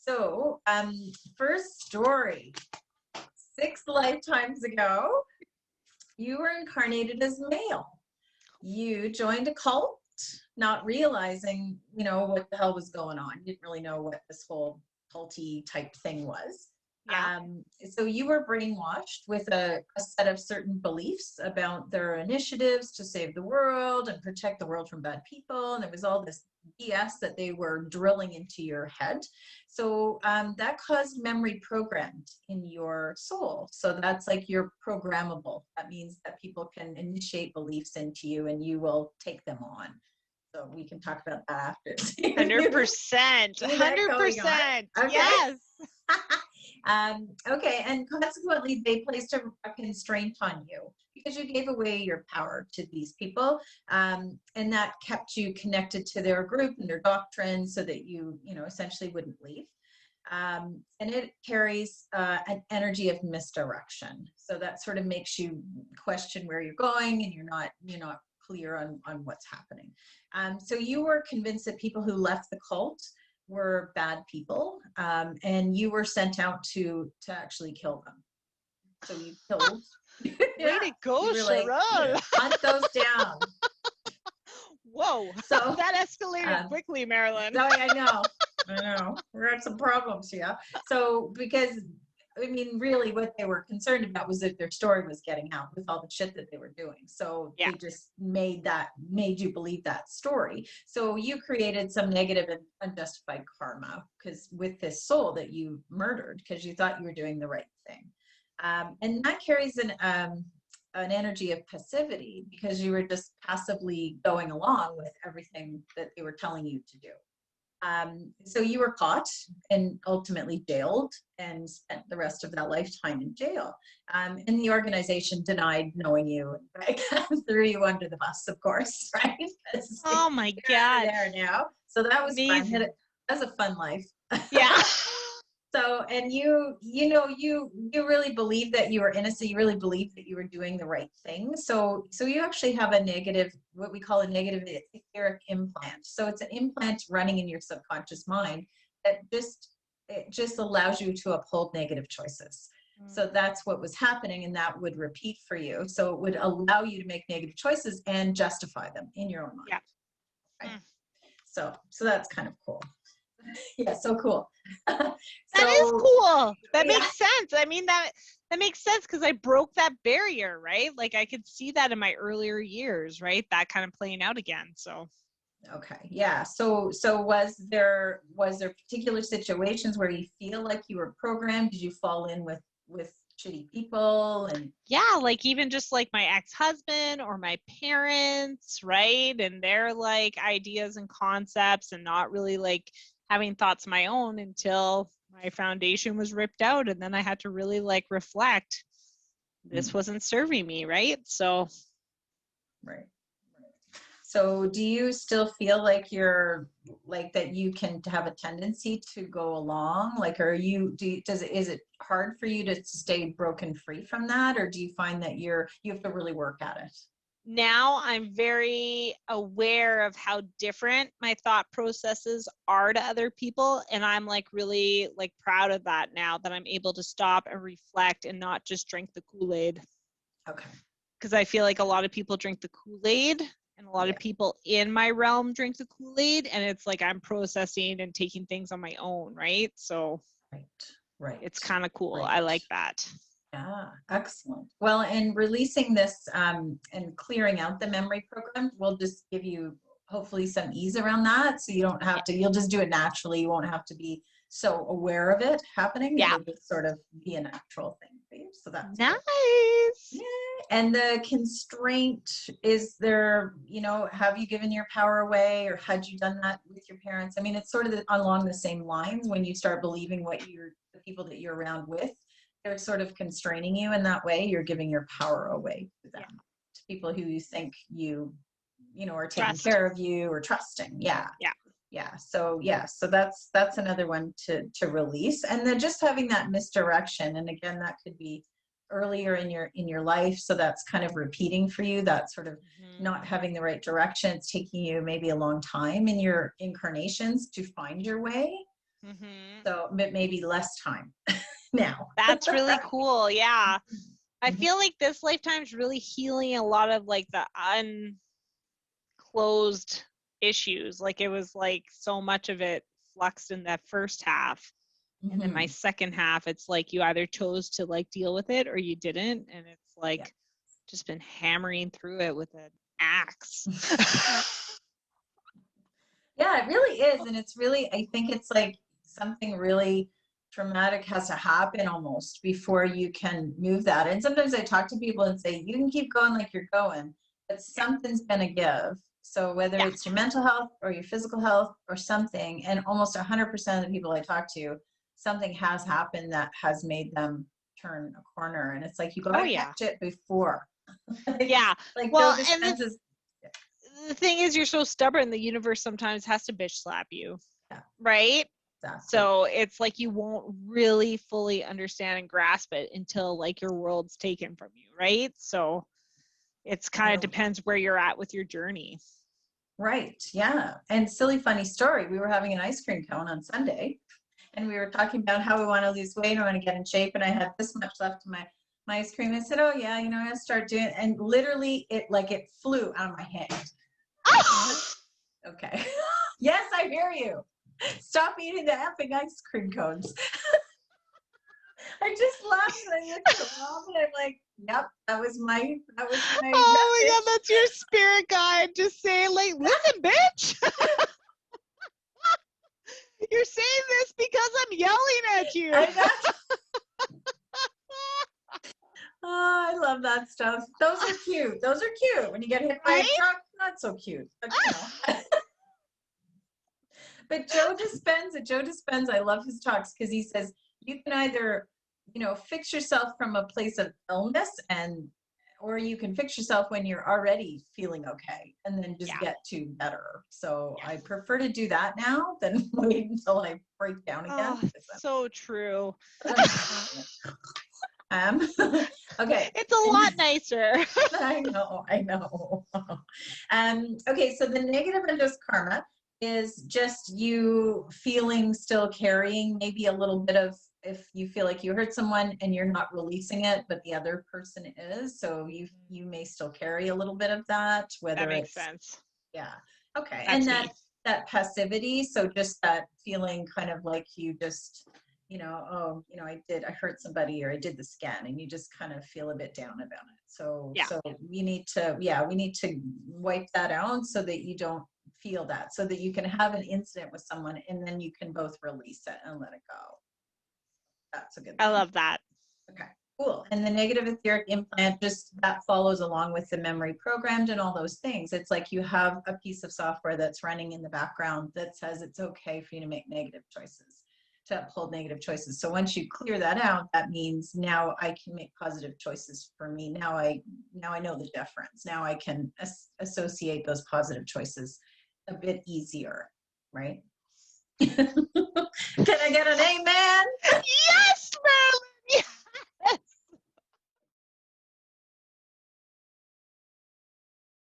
So, first story. 6 lifetimes ago, you were incarnated as male. You joined a cult, not realizing, what the hell was going on. You didn't really know what this whole culty type thing was. Yeah. So you were brainwashed with a set of certain beliefs about their initiatives to save the world and protect the world from bad people. And there was all this BS that they were drilling into your head. So that caused memory programmed in your soul. So that's like you're programmable. That means that people can initiate beliefs into you and you will take them on. So we can talk about that after. 100%. 100%. Okay. Yes. Okay, and consequently, they placed a constraint on you because you gave away your power to these people, and that kept you connected to their group and their doctrine, so that you essentially wouldn't leave. And it carries an energy of misdirection, so that sort of makes you question where you're going, and you're not clear on what's happening. So you were convinced that people who left the cult were bad people, and you were sent out to actually kill them. So you killed. Way to go, Cheryl. Hunt those down. Whoa. So that escalated quickly, Marilyn. No, I know. We're at some problems here. So because really what they were concerned about was that their story was getting out with all the shit that they were doing. So they just made you believe that story. So you created some negative and unjustified karma because with this soul that you murdered because you thought you were doing the right thing. And that carries an energy of passivity because you were just passively going along with everything that they were telling you to do. So you were caught and ultimately jailed and spent the rest of that lifetime in jail. And the organization denied knowing you and threw you under the bus, of course, right? Oh my God. There now. So that was amazing. fun. That was a fun life. Yeah. So, and you really believe that you were innocent. You really believe that you were doing the right thing. So you actually have a negative, what we call a negative etheric implant. So it's an implant running in your subconscious mind that just allows you to uphold negative choices. So that's what was happening, and that would repeat for you. So it would allow you to make negative choices and justify them in your own mind. Yeah. Right? So that's kind of cool. Yeah, so cool. That is cool. That makes sense. I mean, that makes sense because I broke that barrier, right? Like I could see that in my earlier years, right? That kind of playing out again. So okay. Yeah. So was there particular situations where you feel like you were programmed? Did you fall in with shitty people? And yeah, like even just like my ex-husband or my parents, right? And their like ideas and concepts, and not really like having thoughts of my own until my foundation was ripped out. And then I had to really like reflect, this wasn't serving me, right? So right. So do you still feel like you're like that you can have a tendency to go along? Like, is it hard for you to stay broken free from that? Or do you find that you have to really work at it? Now I'm very aware of how different my thought processes are to other people. And I'm like really like proud of that now, that I'm able to stop and reflect and not just drink the Kool-Aid. Okay. Because I feel like a lot of people drink the Kool-Aid, and a lot of people in my realm drink the Kool-Aid, and it's like I'm processing and taking things on my own, right? So right. It's kind of cool. Right. I like that. Yeah, excellent. Well, and releasing this and clearing out the memory program will just give you hopefully some ease around that. So you don't have to, you'll just do it naturally. You won't have to be so aware of it happening. Yeah. It'll just sort of be a natural thing for you. So that's nice. Cool. Yeah. And the constraint is there, have you given your power away, or had you done that with your parents? I mean, it's sort of along the same lines. When you start believing what the people that you're around with, they're sort of constraining you in that way. You're giving your power away to them, to people who you think are taking care of you or trusting. Yeah. So that's another one to release. And then just having that misdirection. And again, that could be earlier in your life. So that's kind of repeating for you, that sort of not having the right direction. It's taking you maybe a long time in your incarnations to find your way. So maybe less time now. That's really cool. Yeah. I feel like this lifetime's really healing a lot of like the unclosed issues. Like it was like so much of it fluxed in that first half. And then my second half, it's like you either chose to like deal with it or you didn't. And it's like just been hammering through it with an axe. Yeah, it really is. And it's really, I think it's like something really traumatic has to happen almost before you can move that. And sometimes I talk to people and say, you can keep going like you're going, but something's going to give. So whether it's your mental health or your physical health or something, and almost 100% of the people I talk to, something has happened that has made them turn a corner. And it's like, you got to catch it before. Like well, those and expenses. the thing is, you're so stubborn, the universe sometimes has to bitch slap you. Right? Exactly. So it's like you won't really fully understand and grasp it until like your world's taken from you, right? So it's kind of depends where you're at with your journey. Right. Yeah. And silly funny story. We were having an ice cream cone on Sunday and we were talking about how we want to lose weight, I want to get in shape, and I had this much left in my ice cream. I said, oh yeah, I'm gonna start doing it. And literally it flew out of my hand. Okay. Yes, I hear you. Stop eating the effing ice cream cones. I just laughed and I looked at Mom and I'm like, yep, that was my oh my God, that's your spirit guide just saying like, listen, bitch. You're saying this because I'm yelling at you. I know. Oh, I love that stuff. Those are cute. Those are cute. When you get hit by a truck, not so cute. But, but Joe Dispenza, I love his talks because he says you can either, fix yourself from a place of illness or you can fix yourself when you're already feeling okay and then just get to better. So I prefer to do that now than wait until I break down again. Oh, so true. Okay. It's a lot nicer. I know. Okay, so the negative unjust karma is just you feeling still carrying maybe a little bit of, if you feel like you hurt someone and you're not releasing it, but the other person is, so you may still carry a little bit of that, whether that makes sense. Yeah. Okay. That's and that passivity, so just that feeling kind of like you just, I hurt somebody or I did the scan, and you just kind of feel a bit down about it. So we need to wipe that out so that you don't feel that, so that you can have an incident with someone and then you can both release it and let it go. That's a good thing. I love that. Okay, cool. And the negative etheric implant, just that follows along with the memory programmed and all those things. It's like you have a piece of software that's running in the background that says it's okay for you to make negative choices, to uphold negative choices. So once you clear that out, that means now I can make positive choices for me. Now I know the difference. Now I can associate those positive choices a bit easier, right? Can I get an amen? Yes, Marilyn.